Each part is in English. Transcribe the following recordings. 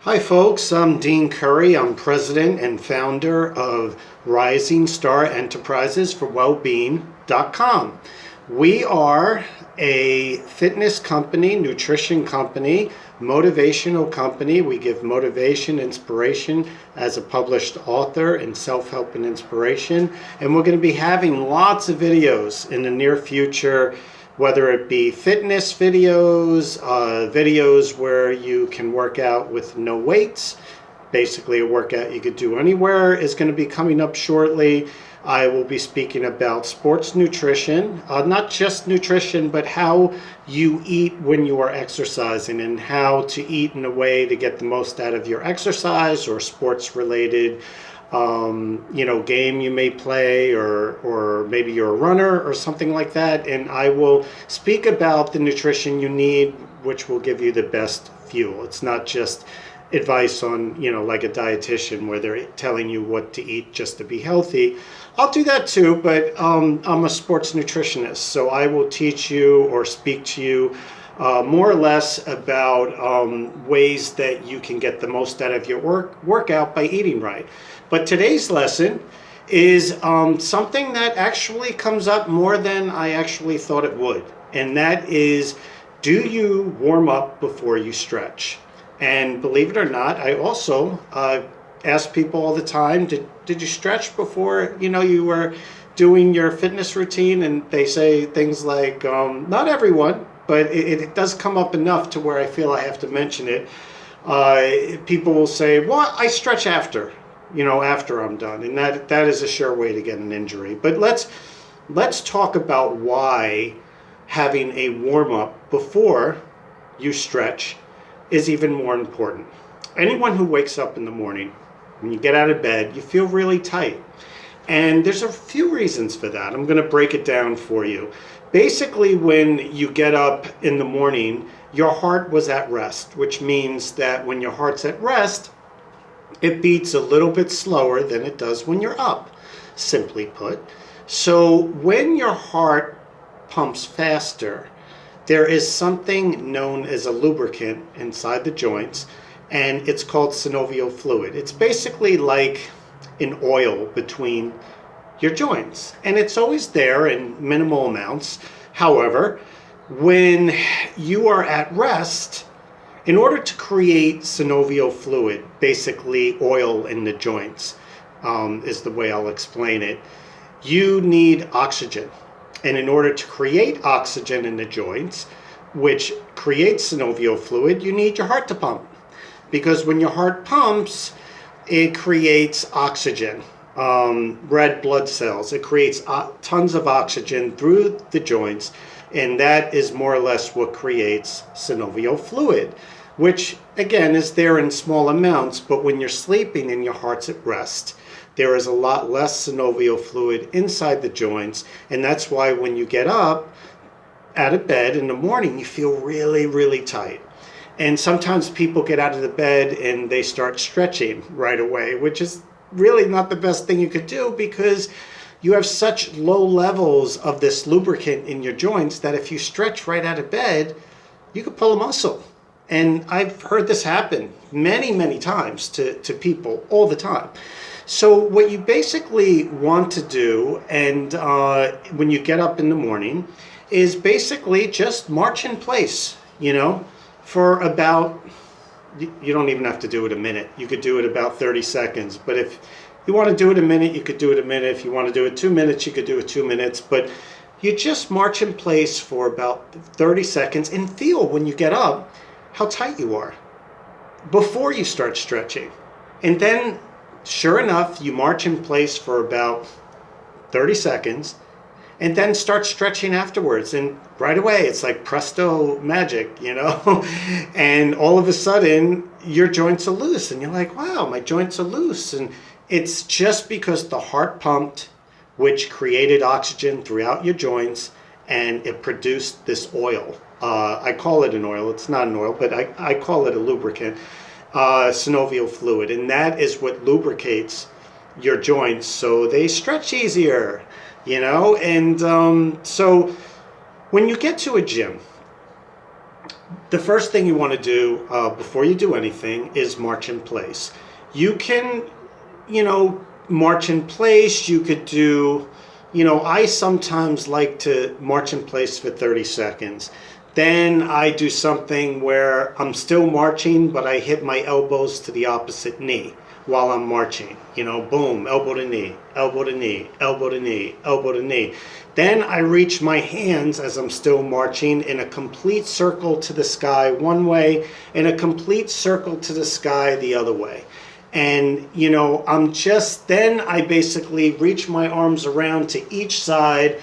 Hi folks, I'm Dean Curry. I'm president and founder of Rising Star Enterprises for Wellbeing.com. We are a fitness company, nutrition company, motivational company. We give motivation, inspiration as a published author in self-help and inspiration. And we're going to be having lots of videos in the near future, whether it be fitness videos, videos where you can work out with no weights, basically a workout you could do anywhere, is going to be coming up shortly. I will be speaking about sports nutrition, not just nutrition, but how you eat when you are exercising and how to eat in a way to get the most out of your exercise or sports related game you may play, or maybe you're a runner or something like that. And I will speak about the nutrition you need, which will give you the best fuel. It's not just advice on, like a dietitian where they're telling you what to eat just to be healthy. I'll do that too, but I'm a sports nutritionist, so I will teach you or speak to you more or less about ways that you can get the most out of your workout by eating right. But today's lesson is something that actually comes up more than I actually thought it would. And that is, do you warm up before you stretch? And believe it or not, I also ask people all the time, did you stretch before you were doing your fitness routine? And they say things like, not everyone, but it does come up enough to where I feel I have to mention it. People will say, well, I stretch after I'm done. And that is a sure way to get an injury. But let's talk about why having a warm-up before you stretch is even more important. Anyone who wakes up in the morning, when you get out of bed, you feel really tight. And there's a few reasons for that. I'm going to break it down for you. Basically, when you get up in the morning, your heart was at rest, which means that when your heart's at rest, it beats a little bit slower than it does when you're up, simply put. So when your heart pumps faster, there is something known as a lubricant inside the joints, and it's called synovial fluid. It's basically like an oil between your joints, and it's always there in minimal amounts. However, when you are at rest, in order to create synovial fluid, basically oil in the joints, is the way I'll explain it, you need oxygen. And in order to create oxygen in the joints, which creates synovial fluid, you need your heart to pump. Because when your heart pumps, it creates oxygen, red blood cells. It creates tons of oxygen through the joints, and that is more or less what creates synovial fluid, which again is there in small amounts, but when you're sleeping and your heart's at rest, there is a lot less synovial fluid inside the joints, and that's why when you get up out of bed in the morning, you feel really, really tight. And sometimes people get out of the bed and they start stretching right away, which is really not the best thing you could do, because you have such low levels of this lubricant in your joints that if you stretch right out of bed, you could pull a muscle. And I've heard this happen many, many times to people all the time. So what you basically want to do, and when you get up in the morning, is basically just march in place, for about, you don't even have to do it a minute. You could do it about 30 seconds. But if you want to do it a minute, you could do it a minute. If you want to do it 2 minutes, you could do it 2 minutes. But you just march in place for about 30 seconds and feel when you get up how tight you are before you start stretching. And then, sure enough, you march in place for about 30 seconds and then start stretching afterwards. And right away, it's like presto magic, and all of a sudden your joints are loose and you're like, wow, my joints are loose. And it's just because the heart pumped, which created oxygen throughout your joints, and it produced this oil. I call it an oil. It's not an oil, but I call it a lubricant, synovial fluid. And that is what lubricates your joints so they stretch easier, And so when you get to a gym, the first thing you want to do before you do anything is march in place. You can, march in place. You could do, I sometimes like to march in place for 30 seconds. Then I do something where I'm still marching, but I hit my elbows to the opposite knee while I'm marching. Boom, elbow to knee, elbow to knee, elbow to knee, elbow to knee. Then I reach my hands as I'm still marching in a complete circle to the sky one way and a complete circle to the sky the other way. And, then I basically reach my arms around to each side,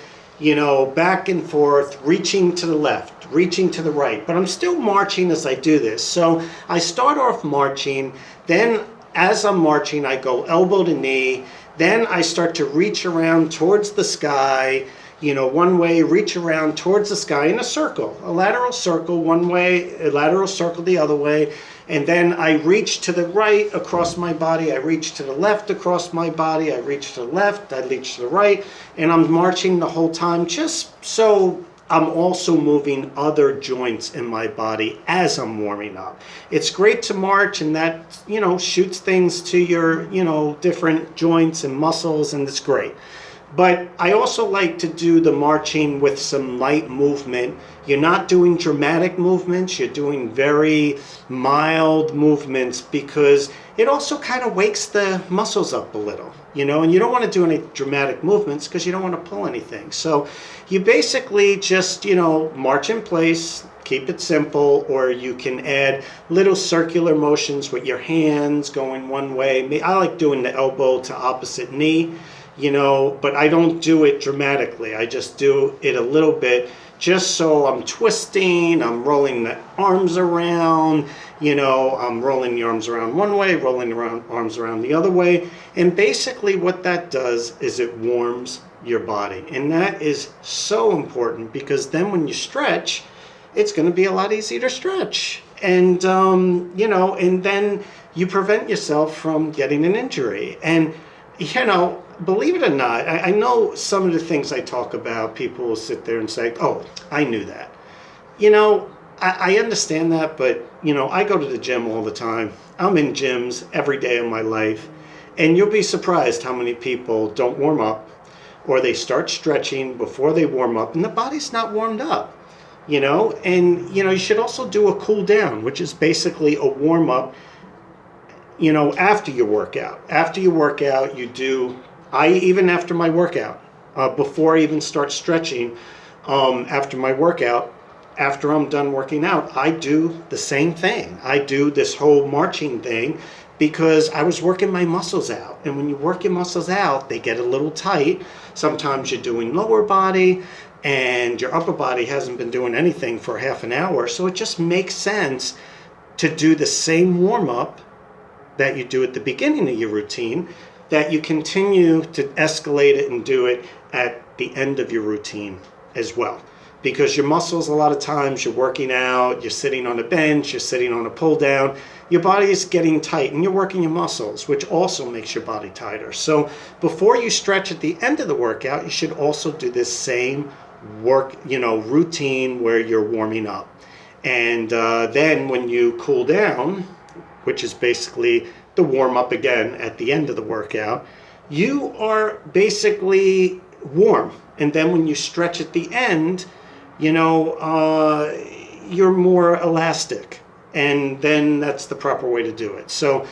back and forth, reaching to the left, reaching to the right. But I'm still marching as I do this. So I start off marching, then as I'm marching, I go elbow to knee, then I start to reach around towards the sky, one way, reach around towards the sky in a circle, a lateral circle one way, a lateral circle the other way, and then I reach to the right across my body, I reach to the left across my body, I reach to the left, I reach to the right, and I'm marching the whole time just so I'm also moving other joints in my body as I'm warming up. It's great to march, and that, shoots things to your, different joints and muscles, and it's great. But I also like to do the marching with some light movement. You're not doing dramatic movements, you're doing very mild movements, because it also kind of wakes the muscles up a little, and you don't want to do any dramatic movements because you don't want to pull anything. So you basically just, march in place, keep it simple, or you can add little circular motions with your hands going one way. I like doing the elbow to opposite knee, but I don't do it dramatically. I just do it a little bit, just so I'm twisting, I'm rolling the arms around, I'm rolling the arms around one way, rolling the arms around the other way. And basically what that does is it warms your body. And that is so important, because then when you stretch, it's going to be a lot easier to stretch. And, and then you prevent yourself from getting an injury. And, believe it or not, I know some of the things I talk about, people will sit there and say, oh, I knew that. I understand that, but, I go to the gym all the time. I'm in gyms every day of my life. And you'll be surprised how many people don't warm up, or they start stretching before they warm up, and the body's not warmed up. And, you should also do a cool down, which is basically a warm up, after your workout. After you work out, even after my workout, before I even start stretching, after my workout, after I'm done working out, I do the same thing. I do this whole marching thing because I was working my muscles out. And when you work your muscles out, they get a little tight. Sometimes you're doing lower body and your upper body hasn't been doing anything for half an hour. So it just makes sense to do the same warm-up that you do at the beginning of your routine, that you continue to escalate it and do it at the end of your routine as well. Because your muscles, a lot of times, you're working out, you're sitting on a bench, you're sitting on a pull down, your body is getting tight and you're working your muscles, which also makes your body tighter. So before you stretch at the end of the workout, you should also do this same routine where you're warming up. And then when you cool down, which is basically the warm up again at the end of the workout, you are basically warm. And then when you stretch at the end, you're more elastic. And then that's the proper way to do it. So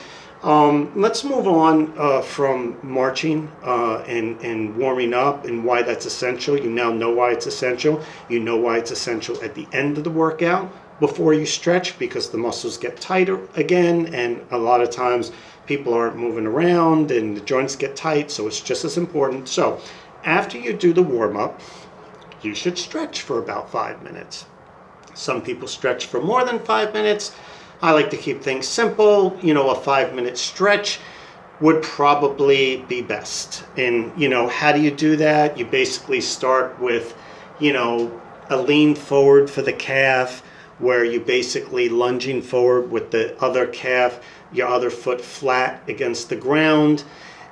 let's move on from marching and warming up and why that's essential. You now know why it's essential. You know why it's essential at the end of the workout before you stretch, because the muscles get tighter again, and a lot of times people aren't moving around and the joints get tight, so it's just as important. So after you do the warm-up, you should stretch for about 5 minutes. Some people stretch for more than 5 minutes. I like to keep things simple. A 5-minute stretch would probably be best. And, how do you do that? You basically start with, a lean forward for the calf, where you basically lunging forward with the other calf, your other foot flat against the ground.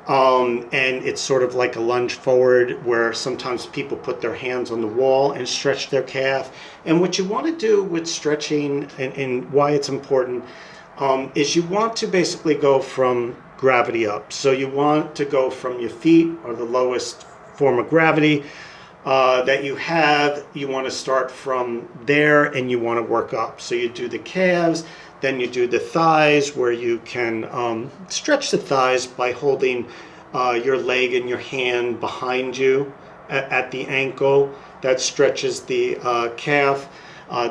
And it's sort of like a lunge forward where sometimes people put their hands on the wall and stretch their calf. And what you want to do with stretching and why it's important is you want to basically go from gravity up. So you want to go from your feet, or the lowest form of gravity that you have. You want to start from there and you want to work up. So you do the calves, then you do the thighs, where you can stretch the thighs by holding your leg and your hand behind you at the ankle. That stretches the calf.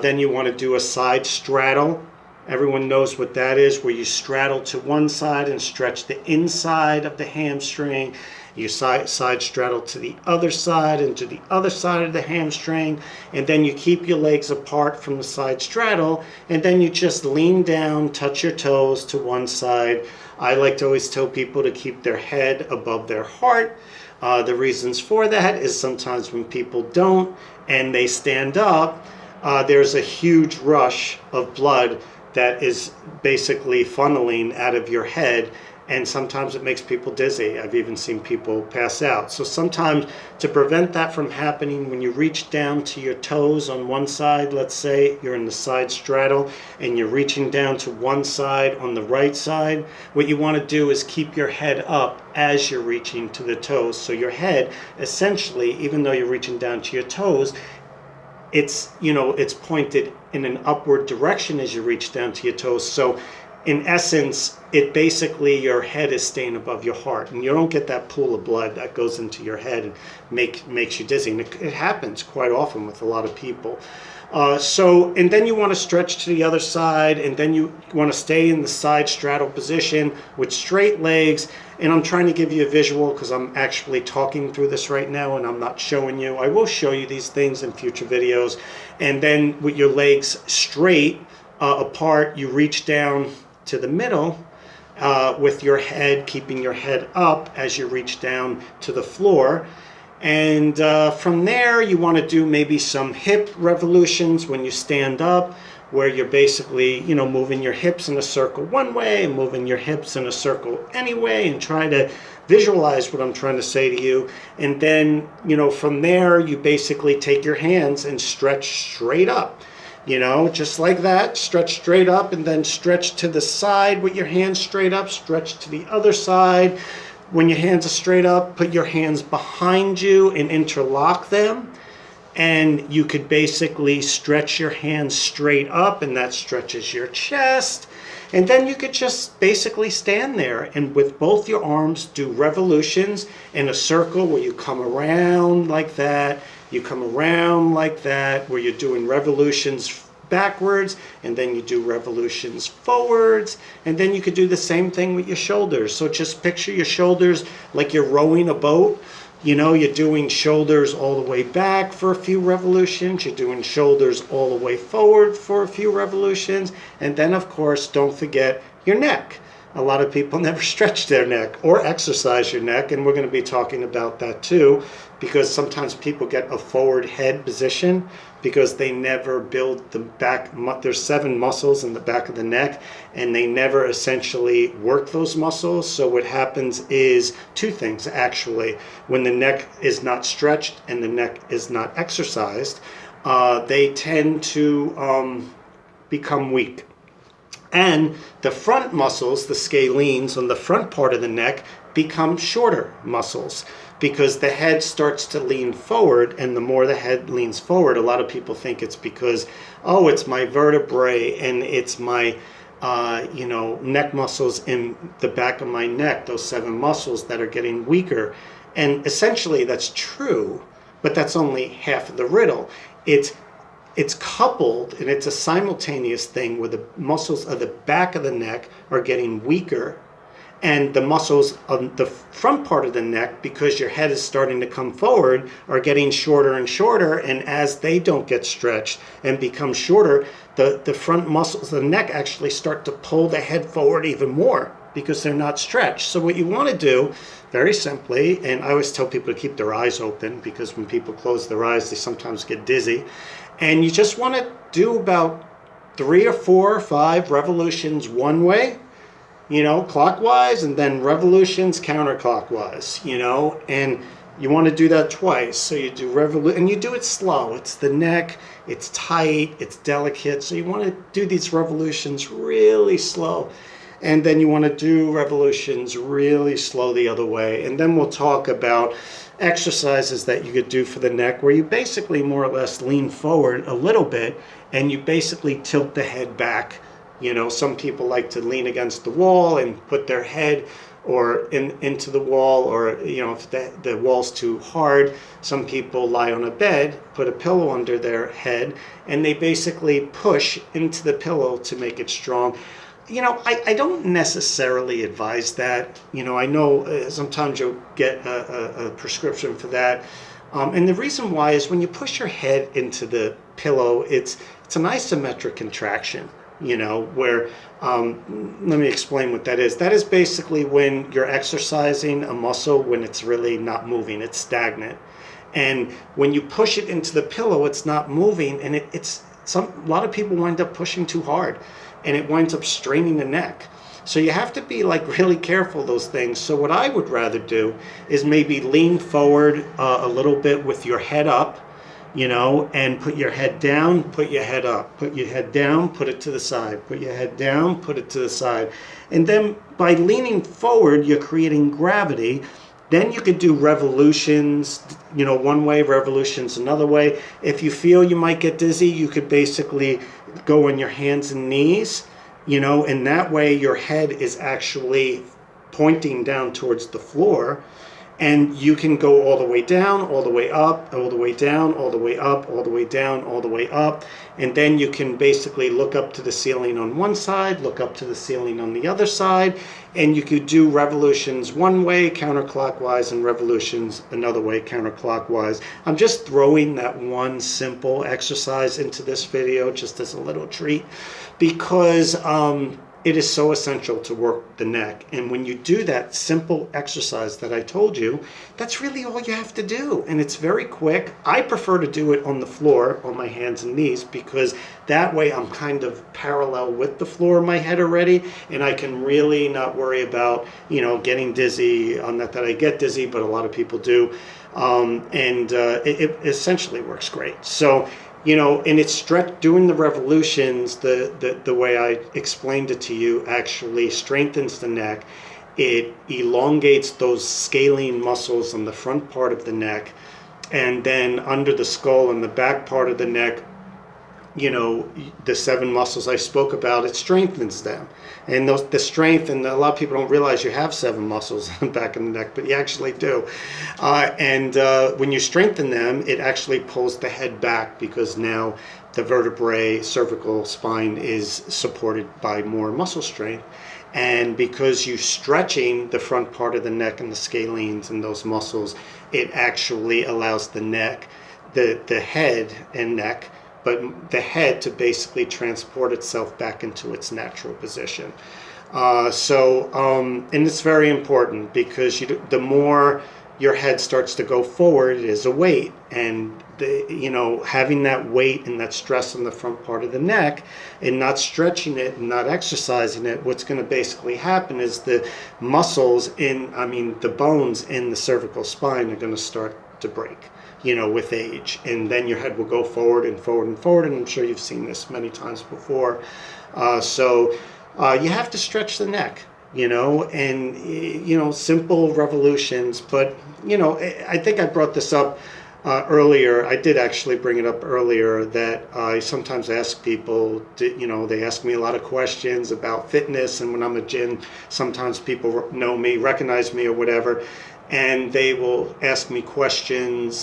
Then you want to do a side straddle. Everyone knows what that is, where you straddle to one side and stretch the inside of the hamstring. You side straddle to the other side and to the other side of the hamstring, and then you keep your legs apart from the side straddle, and then you just lean down, touch your toes to one side. I like to always tell people to keep their head above their heart. The reasons for that is sometimes when people don't and they stand up, there's a huge rush of blood that is basically funneling out of your head, and sometimes it makes people dizzy. I've even seen people pass out. So sometimes, to prevent that from happening, when you reach down to your toes on one side, let's say you're in the side straddle and you're reaching down to one side on the right side, what you want to do is keep your head up as you're reaching to the toes. So your head, essentially, even though you're reaching down to your toes, it's pointed in an upward direction as you reach down to your toes. So in essence, it basically, your head is staying above your heart, and you don't get that pool of blood that goes into your head and makes you dizzy. And it happens quite often with a lot of people. And then you want to stretch to the other side, and then you want to stay in the side straddle position with straight legs. And I'm trying to give you a visual because I'm actually talking through this right now and I'm not showing you. I will show you these things in future videos. And then with your legs straight apart, you reach down to the middle with your head, keeping your head up as you reach down to the floor. And from there, you want to do maybe some hip revolutions when you stand up, where you're basically, moving your hips in a circle one way and moving your hips in a circle anyway, and try to visualize what I'm trying to say to you. And then, from there, you basically take your hands and stretch straight up. Just like that, stretch straight up, and then stretch to the side with your hands straight up, stretch to the other side. When your hands are straight up, put your hands behind you and interlock them. And you could basically stretch your hands straight up, and that stretches your chest. And then you could just basically stand there and with both your arms do revolutions in a circle, where you come around like that, you come around like that, where you're doing revolutions backwards, and then you do revolutions forwards, and then you could do the same thing with your shoulders. So just picture your shoulders like you're rowing a boat. You're doing shoulders all the way back for a few revolutions. You're doing shoulders all the way forward for a few revolutions. And then, of course, don't forget your neck. A lot of people never stretch their neck or exercise your neck, and we're going to be talking about that too, because sometimes people get a forward head position because they never build the back. There's 7 muscles in the back of the neck, and they never essentially work those muscles. So what happens is 2 things, actually. When the neck is not stretched and the neck is not exercised, they tend to become weak. And the front muscles, the scalenes on the front part of the neck, become shorter muscles, because the head starts to lean forward, and the more the head leans forward, a lot of people think it's because, it's my vertebrae and it's my neck muscles in the back of my neck, those 7 muscles that are getting weaker. And essentially that's true, but that's only half of the riddle. It's coupled, and it's a simultaneous thing where the muscles of the back of the neck are getting weaker, and the muscles on the front part of the neck, because your head is starting to come forward, are getting shorter and shorter. And as they don't get stretched and become shorter, the front muscles of the neck actually start to pull the head forward even more because they're not stretched. So what you want to do, very simply, and I always tell people to keep their eyes open, because when people close their eyes, they sometimes get dizzy. And you just want to do about 3 or 4 or 5 revolutions one way, clockwise, and then revolutions counterclockwise, and you want to do that twice. So you do and you do it slow. It's the neck, it's tight, it's delicate. So you want to do these revolutions really slow. And then you want to do revolutions really slow the other way. And then we'll talk about exercises that you could do for the neck where you basically more or less lean forward a little bit and you basically tilt the head back. Some people like to lean against the wall and put their head into the wall, or if the wall's too hard, some people lie on a bed, put a pillow under their head, and they basically push into the pillow to make it strong. I don't necessarily advise that. I know sometimes you'll get a prescription for that. And the reason why is when you push your head into the pillow, it's an isometric contraction, where, let me explain what that is. That is basically when you're exercising a muscle when it's really not moving, it's stagnant. And when you push it into the pillow, it's not moving, and a lot of people wind up pushing too hard, and it winds up straining the neck. So you have to be really careful of those things. So what I would rather do is maybe lean forward a little bit with your head up, and put your head down, put your head up, put your head down, put it to the side, put your head down, put it to the side. And then by leaning forward, you're creating gravity. Then you could do revolutions, one way, revolutions another way. If you feel you might get dizzy, you could basically go on your hands and knees, and that way your head is actually pointing down towards the floor. And you can go all the way down, all the way up, all the way down, all the way up, all the way down, all the way up. And then you can basically look up to the ceiling on one side, look up to the ceiling on the other side. And you could do revolutions one way, counterclockwise, and revolutions another way, counterclockwise. I'm just throwing that one simple exercise into this video just as a little treat because it is so essential to work the neck. And when you do that simple exercise that I told you, that's really all you have to do. And it's very quick. I prefer to do it on the floor, on my hands and knees, because that way I'm kind of parallel with the floor of my head already, and I can really not worry about, getting dizzy. Not that I get dizzy, but a lot of people do. It essentially works great. So, and it's doing the revolutions, the way I explained it to you actually strengthens the neck. It elongates those scalene muscles on the front part of the neck, and then under the skull and the back part of the neck, the 7 muscles I spoke about, it strengthens them. And the strength, and a lot of people don't realize you have 7 muscles on the back of the neck, but you actually do. When you strengthen them, it actually pulls the head back because now the vertebrae, cervical spine is supported by more muscle strength. And because you're stretching the front part of the neck and the scalenes and those muscles, it actually allows the neck, the head and neck, but the head to basically transport itself back into its natural position. And it's very important because the more your head starts to go forward, it is a weight. And having that weight and that stress on the front part of the neck and not stretching it and not exercising it, what's going to basically happen is the muscles the bones in the cervical spine are going to start to break. With age, and then your head will go forward and forward and forward, and I'm sure you've seen this many times before. You have to stretch the neck, and simple revolutions. But I think I brought this up earlier. I did actually bring it up earlier that I sometimes ask people, they ask me a lot of questions about fitness, and when I'm at gym, sometimes people know me, recognize me or whatever, and they will ask me questions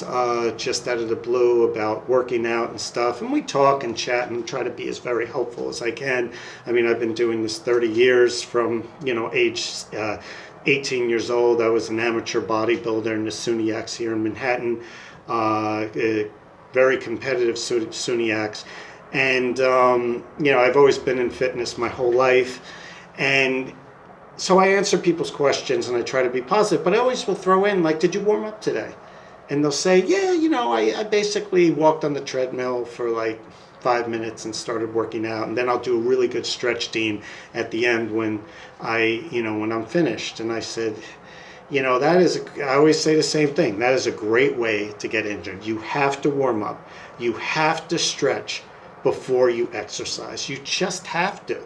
just out of the blue about working out and stuff. And we talk and chat and try to be as very helpful as I can. I've been doing this 30 years from, age 18 years old. I was an amateur bodybuilder in the Suniacs here in Manhattan, very competitive Suniacs. And, I've always been in fitness my whole life. And so I answer people's questions and I try to be positive, but I always will throw in, did you warm up today? And they'll say, yeah, I basically walked on the treadmill for 5 minutes and started working out, and then I'll do a really good stretch, Dean, at the end when when I'm finished. And I said, I always say the same thing. That is a great way to get injured. You have to warm up. You have to stretch before you exercise. You just have to,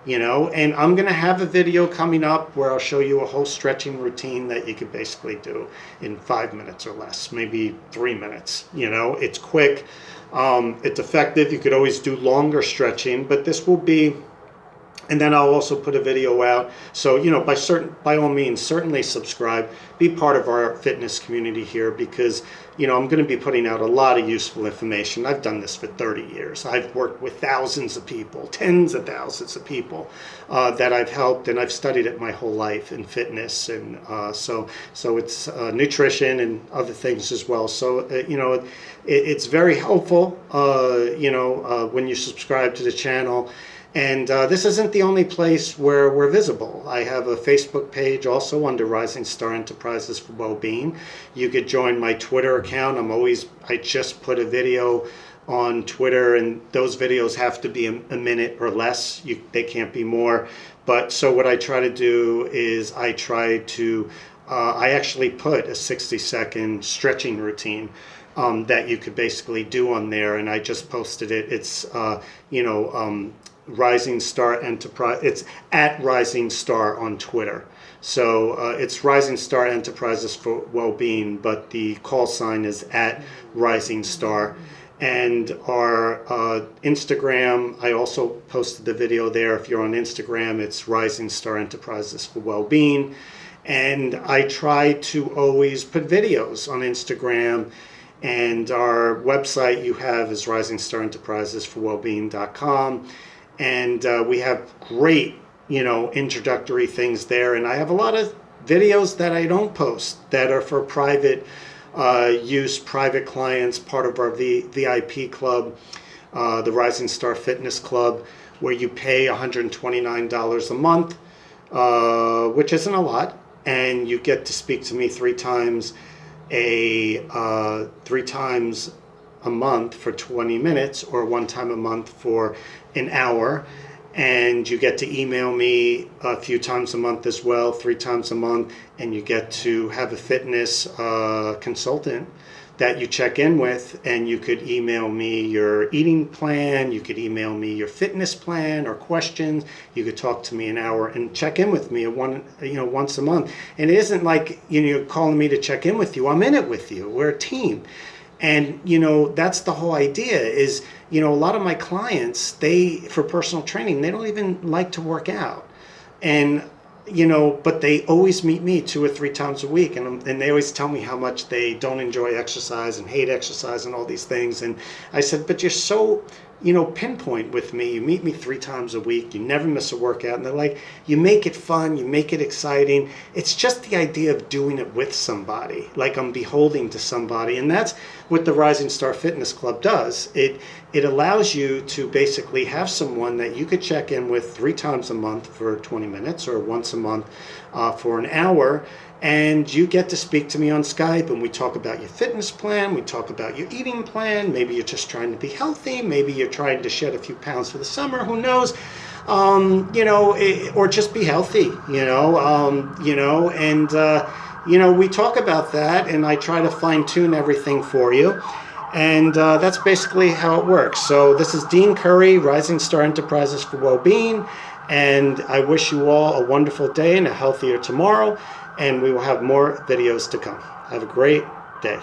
and I'm going to have a video coming up where I'll show you a whole stretching routine that you could basically do in 5 minutes or less, maybe 3 minutes. It's quick. It's effective. You could always do longer stretching, but this will be. And then I'll also put a video out. So, by all means, certainly subscribe. Be part of our fitness community here because, I'm going to be putting out a lot of useful information. I've done this for 30 years. I've worked with thousands of people, tens of thousands of people that I've helped, and I've studied it my whole life in fitness. And so it's nutrition and other things as well. So, it's very helpful, when you subscribe to the channel. And this isn't the only place where we're visible. I have a Facebook page also under Rising Star Enterprises for Wellbeing. You could join my Twitter account. I just put a video on Twitter, and those videos have to be a minute or less. They can't be more. But so what I try to do is I actually put a 60-second stretching routine that you could basically do on there, and I just posted it. It's Rising Star Enterprise. It's at Rising Star on Twitter. So it's Rising Star Enterprises for Wellbeing, but the call sign is at Rising Star. And our Instagram, I also posted the video there. If you're on Instagram, it's Rising Star Enterprises for Wellbeing. And I try to always put videos on Instagram. And our website you have is risingstarenterprisesforwellbeing.com. And we have great, introductory things there. And I have a lot of videos that I don't post that are for private use, private clients, part of our VIP club, the Rising Star Fitness Club, where you pay $129 a month, which isn't a lot. And you get to speak to me three times a month for 20 minutes, or one time a month for an hour. And you get to email me a few times a month as well, 3 times a month, and you get to have a fitness consultant that you check in with, and you could email me your eating plan, you could email me your fitness plan or questions, you could talk to me an hour and check in with me once a month. And it isn't like you're calling me to check in with you. I'm in it with you. We're a team. And that's the whole idea is, a lot of my clients, for personal training, they don't even like to work out. And but they always meet me 2 or 3 times a week, and they always tell me how much they don't enjoy exercise and hate exercise and all these things. And I said, but you're so pinpoint with me. You meet me 3 times a week. You never miss a workout. And they're like, you make it fun. You make it exciting. It's just the idea of doing it with somebody, like I'm beholding to somebody. And that's what the Rising Star Fitness Club does. It allows you to basically have someone that you could check in with 3 times a month for 20 minutes or once a month for an hour. And you get to speak to me on Skype, and we talk about your fitness plan, we talk about your eating plan. Maybe you're just trying to be healthy, maybe you're trying to shed a few pounds for the summer, who knows, or just be healthy, we talk about that, and I try to fine-tune everything for you. And that's basically how it works. So this is Dean Curry, Rising Star Enterprises for Wellbeing, and I wish you all a wonderful day and a healthier tomorrow. And we will have more videos to come. Have a great day.